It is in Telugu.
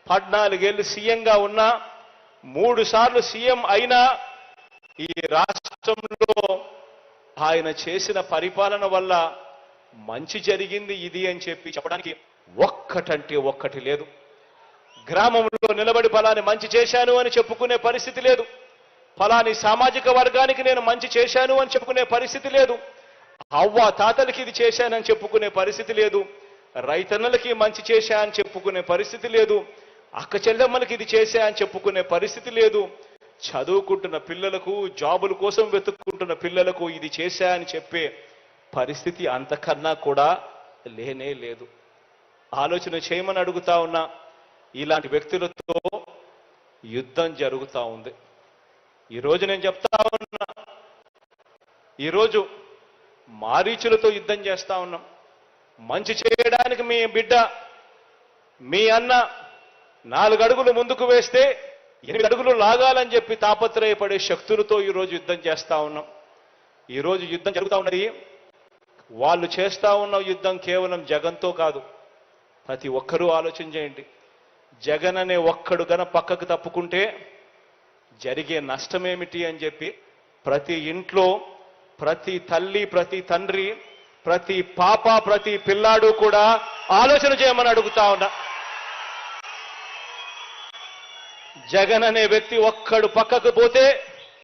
14 ఏళ్ళు సీఎంగా ఉన్నా 3 సార్లు సీఎం అయినా ఈ రాష్ట్రంలో ఆయన చేసిన పరిపాలన వల్ల మంచి జరిగింది ఇది అని చెప్పి చెప్పడానికి ఒక్కటంటే ఒక్కటి లేదు. గ్రామంలో నిలబడి ఫలాని మంచి చేశాను అని చెప్పుకునే పరిస్థితి లేదు. ఫలాని సామాజిక వర్గానికి నేను మంచి చేశాను అని చెప్పుకునే పరిస్థితి లేదు. అవ్వ తాతలకి ఇది చేశానని చెప్పుకునే పరిస్థితి లేదు. రైతన్నలకి మంచి చేశా అని చెప్పుకునే పరిస్థితి లేదు. అక్క చెల్లెమ్మలకి ఇది చేశా అని చెప్పుకునే పరిస్థితి లేదు. చదువుకుంటున్న పిల్లలకు, జాబుల కోసం వెతుక్కుంటున్న పిల్లలకు ఇది చేశా అని చెప్పే పరిస్థితి అంతకన్నా కూడా లేనే లేదు. ఆలోచన చేయమని అడుగుతా ఉన్నా. ఇలాంటి వ్యక్తులతో యుద్ధం జరుగుతూ ఉంది. ఈరోజు నేను చెప్తా ఉన్నా, ఈరోజు మారీచులతో యుద్ధం చేస్తా ఉన్నాం. మంచి చేయడానికి మీ బిడ్డ, మీ అన్న 4 అడుగులు ముందుకు వేస్తే 8 అడుగులు లాగాలని చెప్పి తాపత్రయపడే శక్తులతో ఈరోజు యుద్ధం చేస్తా ఉన్నాం. ఈరోజు యుద్ధం జరుగుతూ ఉన్నది. వాళ్ళు చేస్తా ఉన్న యుద్ధం కేవలం జగన్తో కాదు. ప్రతి ఒక్కరూ ఆలోచన చేయండి. జగన్ అనే ఒక్కడు గన పక్కకు తప్పుకుంటే జరిగే నష్టమేమిటి అని చెప్పి ప్రతి ఇంట్లో, ప్రతి తల్లి, ప్రతి తండ్రి, ప్రతి పాప, ప్రతి పిల్లాడు కూడా ఆలోచన చేయమని అడుగుతా ఉన్నా. జగన్ అనే వ్యక్తి ఒక్కడు పక్కకు పోతే